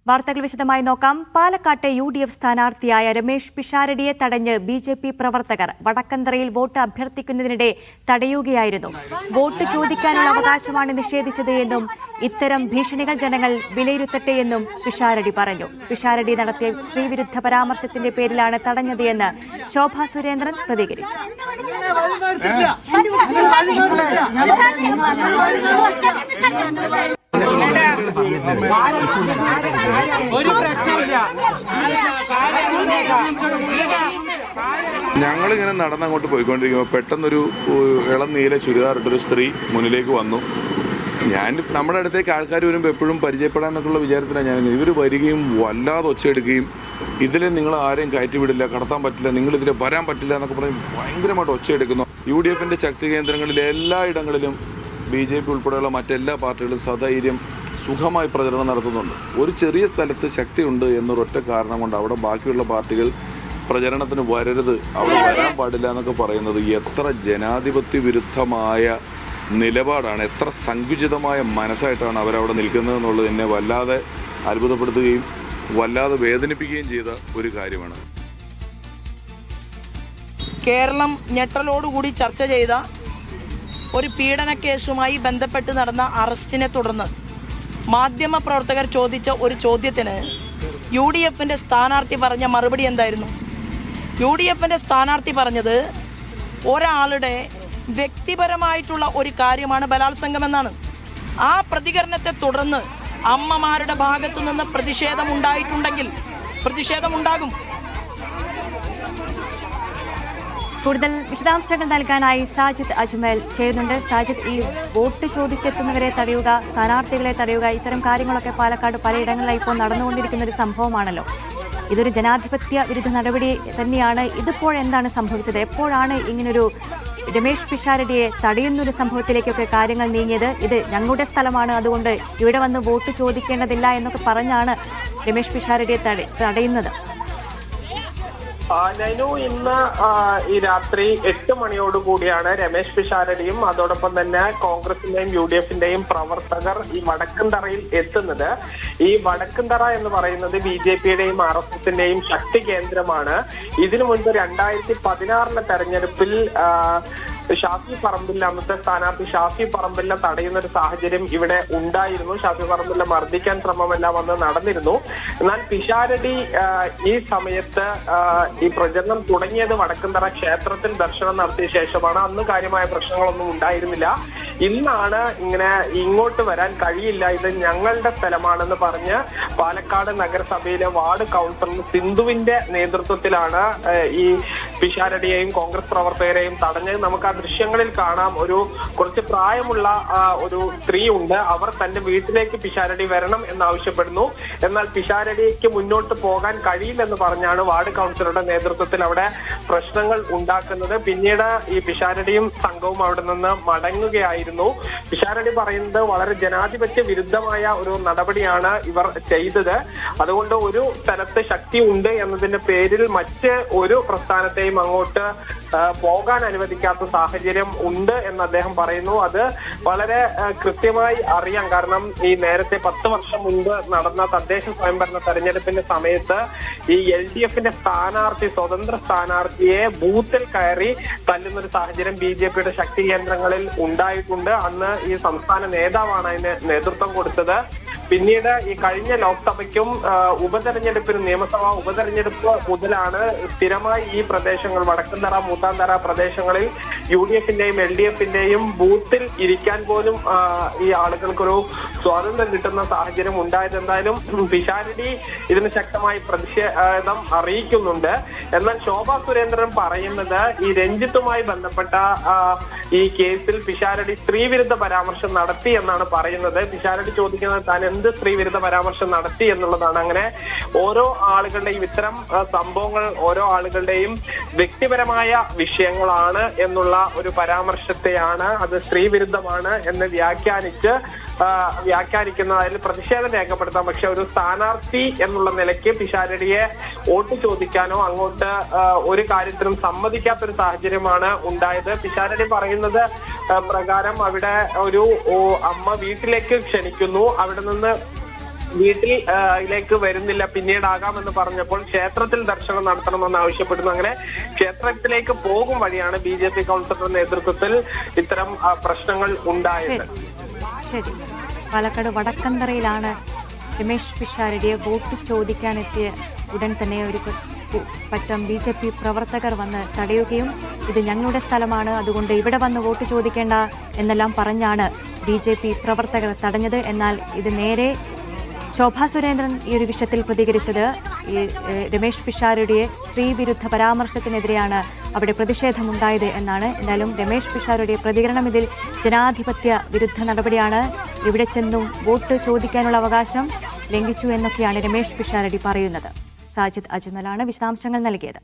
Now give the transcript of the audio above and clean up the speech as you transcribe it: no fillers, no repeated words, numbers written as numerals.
വാർത്തകൾ വിശദമായി നോക്കാം. പാലക്കാട്ടെ UDF സ്ഥാനാർത്ഥിയായ രമേശ് പിഷാരടിയെ തടഞ്ഞ് BJP പ്രവർത്തകർ വടക്കന്തറയിൽ വോട്ട് അഭ്യർത്ഥിക്കുന്നതിനിടെ തടയുകയായിരുന്നു. വോട്ട് ചോദിക്കാനുള്ള അവകാശമാണ് നിഷേധിച്ചത് എന്നും ഇത്തരം ഭീഷണികൾ ജനങ്ങൾ വിലയിരുത്തട്ടെ എന്നും പിഷാരടി പറഞ്ഞു. പിഷാരടി നടത്തിയ സ്ത്രീവിരുദ്ധ പരാമർശത്തിന്റെ പേരിലാണ് തടഞ്ഞത് എന്ന് ശോഭാ സുരേന്ദ്രൻ പ്രതികരിച്ചു. ഞങ്ങളിങ്ങനെ നടന്നങ്ങോട്ട് പോയിക്കൊണ്ടിരിക്കുമ്പോൾ പെട്ടെന്നൊരു ഇളം നീല ചുരിദാറിട്ടൊരു സ്ത്രീ മുന്നിലേക്ക് വന്നു. നമ്മുടെ അടുത്തേക്ക് ആൾക്കാർ വരുമ്പോൾ എപ്പോഴും പരിചയപ്പെടാനൊക്കെയുള്ള വിചാരത്തിലാണ് ഞാൻ. ഇവർ വരികയും വല്ലാതെ ഒച്ചയെടുക്കുകയും ഇതിൽ നിങ്ങൾ ആരെയും കയറ്റി വിടില്ല, കടത്താൻ പറ്റില്ല, നിങ്ങളിതിൽ വരാൻ പറ്റില്ല എന്നൊക്കെ പറഞ്ഞ് ഭയങ്കരമായിട്ട് ഒച്ചയെടുക്കുന്നു. UDFന്റെ ശക്തി കേന്ദ്രങ്ങളിൽ എല്ലായിടങ്ങളിലും BJP ഉൾപ്പെടെയുള്ള മറ്റെല്ലാ പാർട്ടികളും സധൈര്യം സുഖമായി പ്രചരണം നടത്തുന്നുണ്ട്. ഒരു ചെറിയ സ്ഥലത്ത് ശക്തിയുണ്ട് എന്നൊരൊറ്റ കാരണം കൊണ്ട് അവിടെ ബാക്കിയുള്ള പാർട്ടികൾ പ്രചരണത്തിന് വരരുത്, അവിടെ വരാൻ പാടില്ല എന്നൊക്കെ പറയുന്നത് എത്ര ജനാധിപത്യ വിരുദ്ധമായ നിലപാടാണ്, എത്ര സങ്കുചിതമായ മനസ്സായിട്ടാണ് അവരവിടെ നിൽക്കുന്നത് എന്നുള്ളത് എന്നെ വല്ലാതെ അത്ഭുതപ്പെടുത്തുകയും വല്ലാതെ വേദനിപ്പിക്കുകയും ചെയ്ത ഒരു കാര്യമാണ്. കേരളം ഞെട്ടലോടുകൂടി ചർച്ച ചെയ്ത ഒരു പീഡന കേസുമായി ബന്ധപ്പെട്ട് നടന്ന അറസ്റ്റിനെ തുടർന്ന് മാധ്യമപ്രവർത്തകർ ചോദിച്ച ഒരു ചോദ്യത്തിന് UDFന്റെ സ്ഥാനാർത്ഥി പറഞ്ഞ മറുപടി എന്തായിരുന്നു? UDFന്റെ സ്ഥാനാർത്ഥി പറഞ്ഞത് ഒരാളുടെ വ്യക്തിപരമായിട്ടുള്ള ഒരു കാര്യമാണ് ബലാത്സംഗമെന്നാണ്. ആ പ്രതികരണത്തെ തുടർന്ന് അമ്മമാരുടെ ഭാഗത്തു നിന്ന് പ്രതിഷേധമുണ്ടായിട്ടുണ്ടെങ്കിൽ പ്രതിഷേധമുണ്ടാകും. കൂടുതൽ വിശദാംശങ്ങൾ നൽകാനായി സാജിദ് അജ്മൽ ചേരുന്നുണ്ട്. സാജിദ്, ഈ വോട്ട് ചോദിച്ചെത്തുന്നവരെ തടയുക, സ്ഥാനാർത്ഥികളെ തടയുക, ഇത്തരം കാര്യങ്ങളൊക്കെ പാലക്കാട് പലയിടങ്ങളിലായി ഇപ്പോൾ നടന്നുകൊണ്ടിരിക്കുന്ന ഒരു സംഭവമാണല്ലോ. ഇതൊരു ജനാധിപത്യ വിരുദ്ധ നടപടി തന്നെയാണ്. ഇതിപ്പോഴെന്താണ് സംഭവിച്ചത്? എപ്പോഴാണ് ഇങ്ങനൊരു രമേശ് പിഷാരടിയെ തടയുന്നൊരു സംഭവത്തിലേക്കൊക്കെ കാര്യങ്ങൾ നീങ്ങിയത്? ഇത് ഞങ്ങളുടെ സ്ഥലമാണ്, അതുകൊണ്ട് ഇവിടെ വന്ന് വോട്ട് ചോദിക്കേണ്ടതില്ല എന്നൊക്കെ പറഞ്ഞാണ് രമേശ് പിഷാരടിയെ തടയുന്നത്. നൈനു, ഇന്ന് ഈ രാത്രി 8 മണിയോടുകൂടിയാണ് രമേശ് പിഷാരടിയും അതോടൊപ്പം തന്നെ കോൺഗ്രസിന്റെയും UDFന്റെയും പ്രവർത്തകർ ഈ വടക്കന്തറയിൽ എത്തുന്നത്. ഈ വടക്കന്തറ എന്ന് പറയുന്നത് BJPയുടെയും RSSന്റെയും ശക്തി കേന്ദ്രമാണ്. ഇതിനു മുൻപ് 2016 തെരഞ്ഞെടുപ്പിൽ ഷാഫി പറമ്പിൽ, അന്നത്തെ സ്ഥാനാർത്ഥി ഷാഫി പറമ്പിലിനെ തടയുന്ന ഒരു സാഹചര്യം ഇവിടെ ഉണ്ടായിരുന്നു. ഷാഫി പറമ്പിലിനെ മർദ്ദിക്കാൻ ശ്രമമെല്ലാം വന്ന് നടന്നിരുന്നു. എന്നാൽ പിഷാരടി ഈ സമയത്ത് ഈ പ്രചരണം തുടങ്ങിയത് വടക്കന്തറ ക്ഷേത്രത്തിൽ ദർശനം നടത്തിയ ശേഷമാണ്. അന്ന് കാര്യമായ പ്രശ്നങ്ങളൊന്നും ഉണ്ടായിരുന്നില്ല. ഇന്നാണ് ഇങ്ങനെ ഇങ്ങോട്ട് വരാൻ കഴിയില്ല, ഇത് ഞങ്ങളുടെ സ്ഥലമാണെന്ന് പറഞ്ഞ് പാലക്കാട് നഗരസഭയിലെ വാർഡ് കൗൺസിലർ സിന്ധുവിന്റെ നേതൃത്വത്തിലാണ് ഈ പിഷാരടിയെയും കോൺഗ്രസ് പ്രവർത്തകരെയും തടഞ്ഞത്. നമുക്ക് ദൃശ്യങ്ങളിൽ കാണാം, കുറച്ച് പ്രായമുള്ള ഒരു സ്ത്രീ ഉണ്ട്. അവർ തന്റെ വീട്ടിലേക്ക് പിഷാരടി വരണം എന്നാവശ്യപ്പെടുന്നു. എന്നാൽ പിഷാരടിക്ക് മുന്നോട്ട് പോകാൻ കഴിയില്ലെന്ന് പറഞ്ഞാണ് വാർഡ് കൗൺസിലറുടെ നേതൃത്വത്തിൽ അവിടെ പ്രശ്നങ്ങൾ ഉണ്ടാക്കുന്നത്. പിന്നീട് ഈ പിഷാരടിയും സംഘവും അവിടെ നിന്ന് മടങ്ങുകയായിരുന്നു. പിഷാരടി പറയുന്നത് വളരെ ജനാധിപത്യ വിരുദ്ധമായ ഒരു നടപടിയാണ് ഇവർ ചെയ്തത്. അതുകൊണ്ട് ഒരു സ്ഥലത്ത് ശക്തി ഉണ്ട് എന്നതിന്റെ പേരിൽ മറ്റ് ഒരു പ്രസ്ഥാനത്തെയും അങ്ങോട്ട് പോകാൻ അനുവദിക്കാത്ത സാഹചര്യം ഉണ്ട് എന്ന് അദ്ദേഹം പറയുന്നു. അത് വളരെ കൃത്യമായി അറിയാം. കാരണം ഈ നേരത്തെ 10 വർഷം മുൻപ് നടന്ന തദ്ദേശ സ്വയംഭരണ തെരഞ്ഞെടുപ്പിന്റെ സമയത്ത് ഈ LDFന്റെ സ്ഥാനാർത്ഥി, സ്വതന്ത്ര സ്ഥാനാർത്ഥിയെ ബൂത്തിൽ കയറി തല്ലുന്നൊരു സാഹചര്യം BJPയുടെ ശക്തി കേന്ദ്രങ്ങളിൽ ഉണ്ടായിട്ടുണ്ട്. അന്ന് ഈ സംസ്ഥാന നേതാവാണ് അതിന് നേതൃത്വം കൊടുത്തത്. പിന്നീട് ഈ കഴിഞ്ഞ ലോക്സഭയ്ക്കും ഉപതെരഞ്ഞെടുപ്പിനും, നിയമസഭാ ഉപതെരഞ്ഞെടുപ്പ് മുതലാണ് സ്ഥിരമായി ഈ പ്രദേശങ്ങൾ, വടക്കന്തറ, മൂത്താന്തറ പ്രദേശങ്ങളിൽ UDFന്റെയും LDFന്റെയും ബൂത്തിൽ ഇരിക്കാൻ പോലും ഈ ആളുകൾക്കൊരു സ്വാതന്ത്ര്യം കിട്ടുന്ന സാഹചര്യം ഉണ്ടായത്. എന്തായാലും പിഷാരടി ഇതിന് ശക്തമായി പ്രതിഷേധം അറിയിക്കുന്നുണ്ട്. എന്നാൽ ശോഭാ സുരേന്ദ്രൻ പറയുന്നത് ഈ രഞ്ജിത്തുമായി ബന്ധപ്പെട്ട ഈ കേസിൽ പിഷാരടി സ്ത്രീവിരുദ്ധ പരാമർശം നടത്തി എന്നാണ് പറയുന്നത്. പിഷാരടി ചോദിക്കുന്നത് താൻ എന്ത് സ്ത്രീവിരുദ്ധ പരാമർശം നടത്തി എന്നുള്ളതാണ്. അങ്ങനെ ഓരോ ആളുകളുടെയും ഇത്തരം സംഭവങ്ങൾ ഓരോ ആളുകളുടെയും വ്യക്തിപരമായ വിഷയങ്ങളാണ് എന്നുള്ള ഒരു പരാമർശത്തെയാണ് അത് സ്ത്രീവിരുദ്ധമാണ് എന്ന് വ്യാഖ്യാനിക്കുന്നതിൽ പ്രതിഷേധം രേഖപ്പെടുത്താം. പക്ഷെ ഒരു സ്ഥാനാർത്ഥി എന്നുള്ള നിലയ്ക്ക് പിഷാരടിയെ വോട്ട് ചോദിക്കാനോ അങ്ങോട്ട് ഒരു കാര്യത്തിനും സമ്മതിക്കാത്തൊരു സാഹചര്യമാണ് ഉണ്ടായത്. പിഷാരടി പറയുന്നത് പ്രകാരം അവിടെ ഒരു അമ്മ വീട്ടിലേക്ക് ക്ഷണിക്കുന്നു. അവിടെ നിന്ന് വീട്ടിലേക്ക് വരുന്നില്ല, പിന്നീടാകാമെന്ന് പറഞ്ഞപ്പോൾ ക്ഷേത്രത്തിൽ ദർശനം നടത്തണമെന്ന് ആവശ്യപ്പെടുന്നു. അങ്ങനെ ക്ഷേത്രത്തിലേക്ക് പോകും വഴിയാണ് BJP കൗൺസിലറുടെ നേതൃത്വത്തിൽ ഇത്തരം പ്രശ്നങ്ങൾ ഉണ്ടായത്. ശരി, പാലക്കാട് വടക്കന്തറയിലാണ് രമേശ് പിഷാരടിയെ വോട്ട് ചോദിക്കാനെത്തിയ ഉടൻ തന്നെ ഒരു പറ്റം BJP പ്രവർത്തകർ വന്ന് തടയുകയും ഇത് ഞങ്ങളുടെ സ്ഥലമാണ്, അതുകൊണ്ട് ഇവിടെ വന്ന് വോട്ട് ചോദിക്കേണ്ട എന്നെല്ലാം പറഞ്ഞാണ് BJP പ്രവർത്തകർ തടഞ്ഞത്. എന്നാൽ ഇത് നേരെ ശോഭാ സുരേന്ദ്രൻ ഈ ഒരു വിഷയത്തിൽ പ്രതികരിച്ചത് ഈ രമേശ് പിഷാരടിയെ സ്ത്രീവിരുദ്ധ പരാമർശത്തിനെതിരെയാണ് അവിടെ പ്രതിഷേധമുണ്ടായത് എന്നാണ്. എന്തായാലും രമേശ് പിഷാരടിയെ പ്രതികരണം ഇതിൽ ജനാധിപത്യ വിരുദ്ധ നടപടിയാണ്, ഇവിടെ ചെന്നും വോട്ട് ചോദിക്കാനുള്ള അവകാശം ലംഘിച്ചു എന്നൊക്കെയാണ് രമേശ് പിഷാരടി പറയുന്നത്. സാജിദ് അജ്മലാണ് വിശദാംശങ്ങൾ നൽകിയത്.